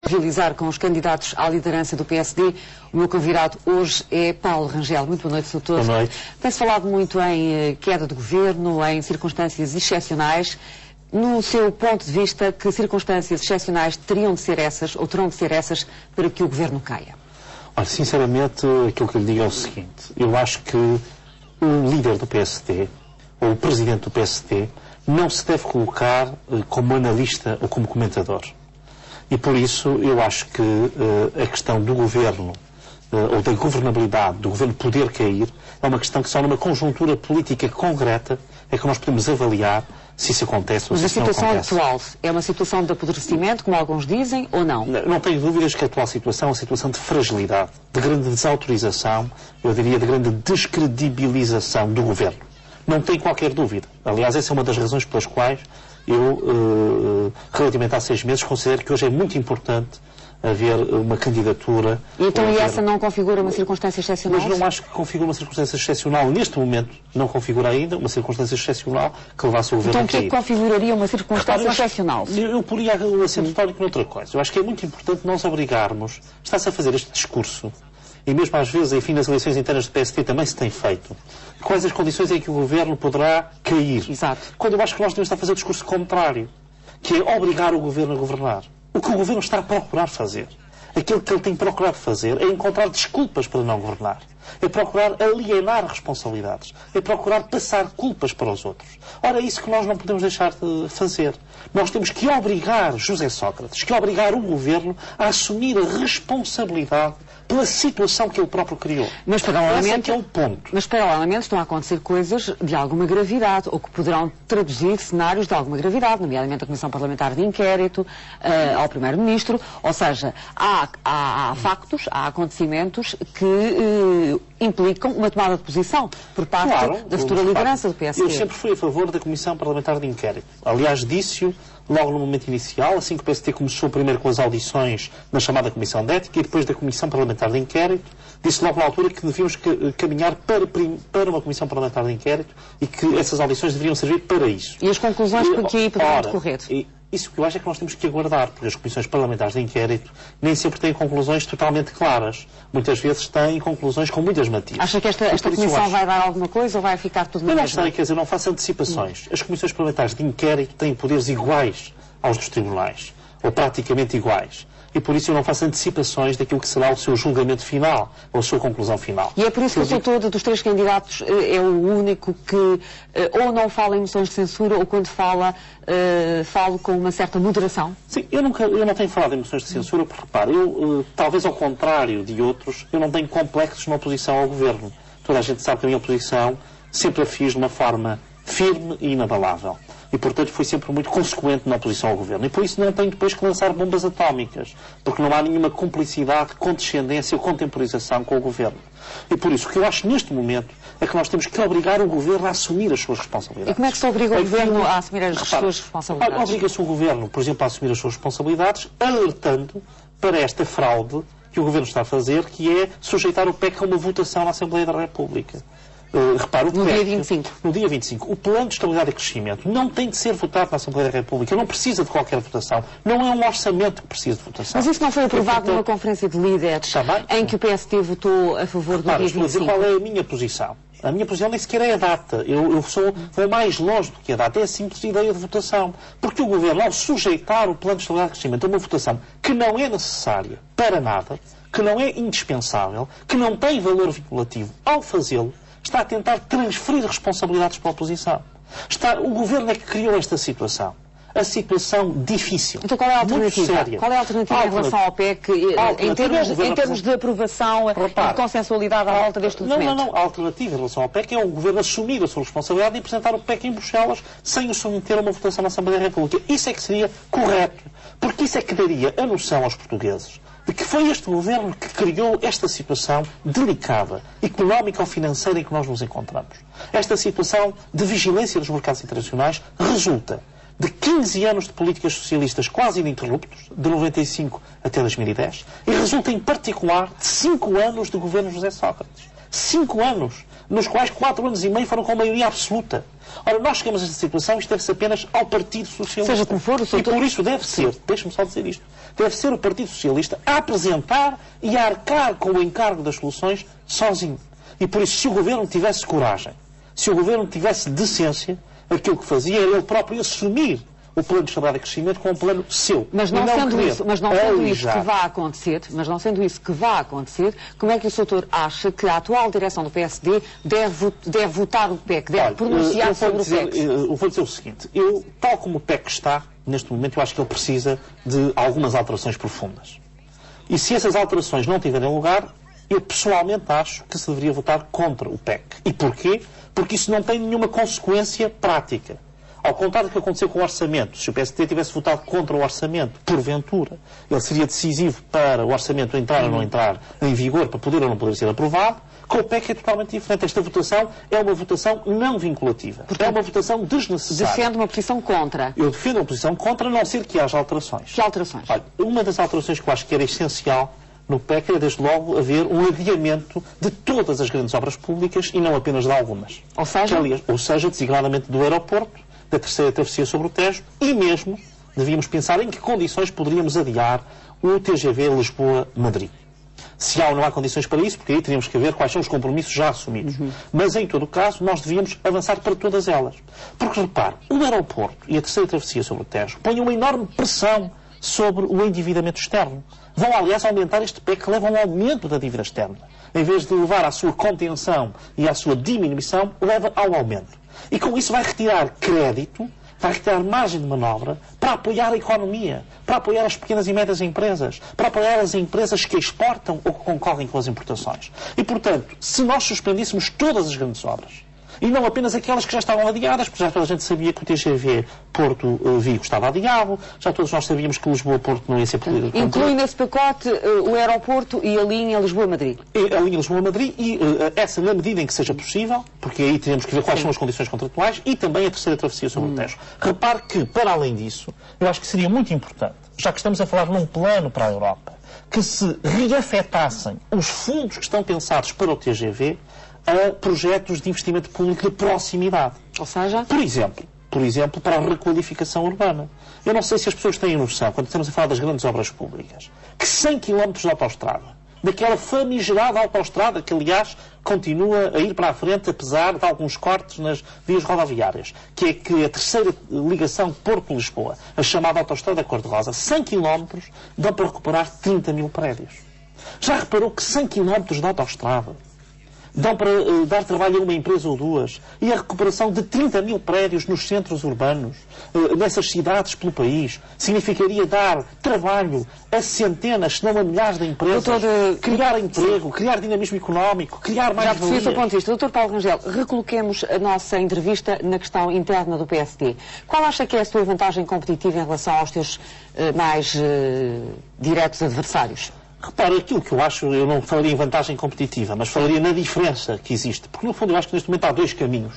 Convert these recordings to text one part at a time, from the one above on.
Realizar com os candidatos à liderança do PSD. O meu convidado hoje é Paulo Rangel. Muito boa noite, doutor. Boa noite. Tem-se falado muito em queda de governo, em circunstâncias excepcionais. No seu ponto de vista, que circunstâncias excepcionais teriam de ser essas, ou terão de ser essas, para que o governo caia? Olha, sinceramente, aquilo que eu lhe digo é o seguinte. Eu acho que o líder do PSD, ou o presidente do PSD, não se deve colocar como analista ou como comentador. E por isso eu acho que a questão do governo, ou da governabilidade, do governo poder cair, é uma questão que só numa conjuntura política concreta é que nós podemos avaliar se isso acontece ou se isso não acontece. Mas a situação atual é uma situação de apodrecimento, como alguns dizem, ou não? Não tenho dúvidas que a atual situação é uma situação de fragilidade, de grande desautorização, eu diria de grande descredibilização do governo. Não tenho qualquer dúvida. Aliás, essa é uma das razões pelas quais eu, relativamente há 6 meses, considero que hoje é muito importante haver uma candidatura. Então, e essa não configura uma circunstância excepcional? Mas não acho que configura uma circunstância excepcional. Neste momento, não configura ainda uma circunstância excepcional que levasse o governo a cair. Então, o que é que configuraria uma circunstância excepcional? Eu poria o acento tónico noutra coisa. Eu acho que é muito importante nós obrigarmos, está-se a fazer este discurso, e mesmo às vezes, enfim, nas eleições internas do PSD também se tem feito, quais as condições em que o governo poderá cair. Exato. Quando eu acho que nós devemos estar a fazer o discurso contrário, que é obrigar o governo a governar. O que o governo está a procurar fazer, aquilo que ele tem procurado fazer, é encontrar desculpas para não governar. É procurar alienar responsabilidades. É procurar passar culpas para os outros. Ora, é isso que nós não podemos deixar de fazer. Nós temos que obrigar José Sócrates, que obrigar o governo a assumir a responsabilidade pela situação que ele próprio criou. Mas paralelamente, esse é que é o ponto. Mas paralelamente estão a acontecer coisas de alguma gravidade, ou que poderão traduzir cenários de alguma gravidade, nomeadamente a Comissão Parlamentar de Inquérito, ao Primeiro-Ministro. Ou seja, há factos, há acontecimentos que implicam uma tomada de posição por parte da futura liderança do PSD. Eu sempre fui a favor da Comissão Parlamentar de Inquérito. Aliás, disse-o logo no momento inicial, assim que o PSD começou primeiro com as audições na chamada Comissão de Ética e depois da Comissão Parlamentar de Inquérito, disse logo na altura que devíamos caminhar para uma Comissão Parlamentar de Inquérito e que essas audições deveriam servir para isso. E as conclusões por que poderão decorrer? Isso que eu acho é que nós temos que aguardar, porque as comissões parlamentares de inquérito nem sempre têm conclusões totalmente claras. Muitas vezes têm conclusões com muitas matices. Acha que esta comissão vai dar alguma coisa ou vai ficar tudo na mesma? Eu não sei, quer dizer, não faço antecipações. As comissões parlamentares de inquérito têm poderes iguais aos dos tribunais, ou praticamente iguais. E por isso eu não faço antecipações daquilo que será o seu julgamento final, ou a sua conclusão final. E é por isso que o seu todo dos 3 candidatos é o único que ou não fala em moções de censura, ou quando fala com uma certa moderação? Sim, eu não tenho falado em moções de censura, porque repare, talvez ao contrário de outros, eu não tenho complexos na oposição ao governo. Toda a gente sabe que a minha oposição sempre a fiz de uma forma firme e inabalável. E, portanto, fui sempre muito consequente na oposição ao governo. E por isso não tenho depois que lançar bombas atómicas, porque não há nenhuma cumplicidade, condescendência ou contemporização com o governo. E por isso, o que eu acho neste momento é que nós temos que obrigar o governo a assumir as suas responsabilidades. E como é que se obriga o governo a assumir as suas responsabilidades? Obriga-se o governo, por exemplo, a assumir as suas responsabilidades, alertando para esta fraude que o governo está a fazer, que é sujeitar o PEC a uma votação na Assembleia da República. Repare, no dia 25. No dia 25. O Plano de Estabilidade e Crescimento não tem de ser votado na Assembleia da República. Não precisa de qualquer votação. Não é um orçamento que precisa de votação. Mas isso não foi aprovado numa conferência de líderes em que o PSD votou a favor do dia 25? Estou a dizer qual é a minha posição. A minha posição nem sequer é a data. Eu vou mais longe do que a data. É a simples ideia de votação. Porque o Governo, ao sujeitar o Plano de Estabilidade e Crescimento a uma votação que não é necessária para nada, que não é indispensável, que não tem valor vinculativo, ao fazê-lo, está a tentar transferir responsabilidades para a oposição. O governo é que criou esta situação. A situação difícil. Então qual é a alternativa? Muito séria. Qual é a alternativa em relação ao PEC em termos de aprovação e de consensualidade à volta deste documento? Não. A alternativa em relação ao PEC é o governo assumir a sua responsabilidade e apresentar o PEC em Bruxelas sem o submeter a uma votação na Assembleia da República. Isso é que seria correto. Porque isso é que daria a noção aos portugueses de que foi este governo que criou esta situação delicada, económica ou financeira em que nós nos encontramos. Esta situação de vigilância dos mercados internacionais resulta de 15 anos de políticas socialistas quase ininterruptos, de 95 até 2010, e resulta em particular de 5 anos de governo José Sócrates. 5 anos nos quais 4 anos e meio foram com maioria absoluta. Ora, nós chegamos a esta situação, isto deve-se apenas ao Partido Socialista. Seja como for, e por isso deve ser, deixe-me só dizer isto, deve ser o Partido Socialista a apresentar e a arcar com o encargo das soluções sozinho. E por isso, se o Governo tivesse coragem, se o Governo tivesse decência, aquilo que fazia era ele próprio assumir o plano de estabilidade e crescimento como um plano seu. Mas não sendo isso que vá acontecer, como é que o Sr. acha que a atual direção do PSD deve votar o PEC, deve pronunciar sobre o PEC? Eu vou dizer o seguinte, tal como o PEC está, neste momento, eu acho que ele precisa de algumas alterações profundas. E se essas alterações não tiverem lugar, eu pessoalmente acho que se deveria votar contra o PEC. E porquê? Porque isso não tem nenhuma consequência prática. Ao contrário do que aconteceu com o orçamento, se o PSD tivesse votado contra o orçamento, porventura, ele seria decisivo para o orçamento entrar ou não entrar em vigor, para poder ou não poder ser aprovado. Com o PEC é totalmente diferente. Esta votação é uma votação não vinculativa. Portanto, é uma votação desnecessária. Defende uma posição contra. Eu defendo uma posição contra, a não ser que haja alterações. Que alterações? Olha, uma das alterações que eu acho que era essencial no PEC era, desde logo, haver um adiamento de todas as grandes obras públicas e não apenas de algumas. Ou seja, designadamente do aeroporto, da terceira travessia sobre o Tejo, e mesmo devíamos pensar em que condições poderíamos adiar o TGV Lisboa-Madrid. Se há ou não há condições para isso, porque aí teríamos que ver quais são os compromissos já assumidos. Mas, em todo o caso, nós devíamos avançar para todas elas. Porque, repare, o aeroporto e a terceira travessia sobre o Tejo põem uma enorme pressão sobre o endividamento externo. Vão, aliás, aumentar este PEC que leva a um aumento da dívida externa. Em vez de levar à sua contenção e à sua diminuição, leva ao aumento. E com isso vai retirar crédito, vai retirar margem de manobra para apoiar a economia, para apoiar as pequenas e médias empresas, para apoiar as empresas que exportam ou que concorrem com as importações. E, portanto, se nós suspendíssemos todas as grandes obras, e não apenas aquelas que já estavam adiadas, porque já toda a gente sabia que o TGV Porto-Vigo estava adiado, já todos nós sabíamos que Lisboa-Porto não ia ser podido. Inclui nesse pacote o aeroporto e a linha Lisboa-Madrid? A linha Lisboa-Madrid e essa na medida em que seja possível, porque aí teremos que ver quais são as condições contratuais, e também a terceira travessia sobre o Tejo. Repare que, para além disso, eu acho que seria muito importante, já que estamos a falar num plano para a Europa, que se reafetassem os fundos que estão pensados para o TGV a projetos de investimento público de proximidade. Ou seja? Por exemplo, para a requalificação urbana. Eu não sei se as pessoas têm noção, quando estamos a falar das grandes obras públicas, que 100 km de autoestrada, daquela famigerada autoestrada que, aliás, continua a ir para a frente, apesar de alguns cortes nas vias rodoviárias, que é a terceira ligação Porto-Lisboa, a chamada autoestrada cor-de-rosa, 100 km dão para recuperar 30 mil prédios. Já reparou que 100 km de autoestrada dão para dar trabalho a uma empresa ou duas, e a recuperação de 30 mil prédios nos centros urbanos, nessas cidades pelo país, significaria dar trabalho a centenas, se não a milhares de empresas, criar emprego, criar dinamismo económico, criar mais valias. Já ponto de vista. Dr. Paulo Rangel, recoloquemos a nossa entrevista na questão interna do PSD. Qual acha que é a sua vantagem competitiva em relação aos teus mais diretos adversários? Repare, aquilo que eu acho, eu não falaria em vantagem competitiva, mas falaria na diferença que existe. Porque, no fundo, eu acho que neste momento há dois caminhos.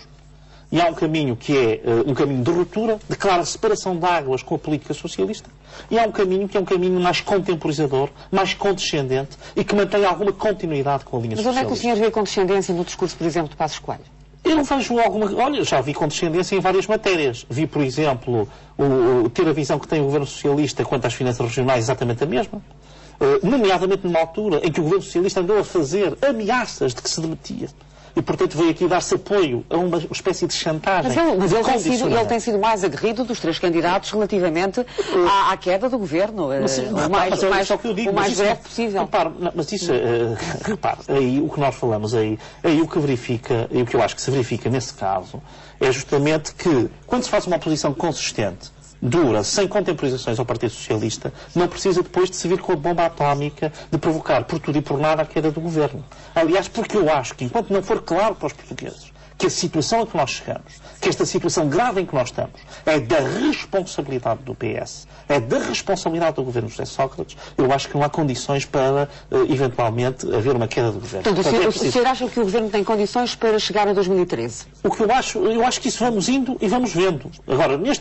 E há um caminho que é um caminho de ruptura, de clara separação de águas com a política socialista, e há um caminho que é um caminho mais contemporizador, mais condescendente, e que mantém alguma continuidade com a linha socialista. Mas onde é que o senhor vê condescendência no discurso, por exemplo, de Passos Coelho? Eu não vejo alguma... Olha, já vi condescendência em várias matérias. Vi, por exemplo, ter a visão que tem o Governo Socialista quanto às finanças regionais exatamente a mesma. Nomeadamente numa altura em que o Governo Socialista andou a fazer ameaças de que se demitia. E, portanto, veio aqui dar-se apoio a uma espécie de chantagem. Mas ele tem sido mais aguerrido dos três candidatos relativamente à queda do Governo. O mais breve possível. Repare, aí o que nós falamos, aí o que verifica, e o que eu acho que se verifica nesse caso, é justamente que, quando se faz uma oposição consistente, dura, sem contemporizações ao Partido Socialista, não precisa depois de se vir com a bomba atómica de provocar por tudo e por nada a queda do Governo. Aliás, porque eu acho que enquanto não for claro para os portugueses que a situação a que nós chegamos, que esta situação grave em que nós estamos, é da responsabilidade do PS, é da responsabilidade do Governo José Sócrates, eu acho que não há condições para, eventualmente, haver uma queda do Governo. Portanto, o senhor acha que o Governo tem condições para chegar a 2013? O que eu acho que isso vamos indo e vamos vendo. Agora, neste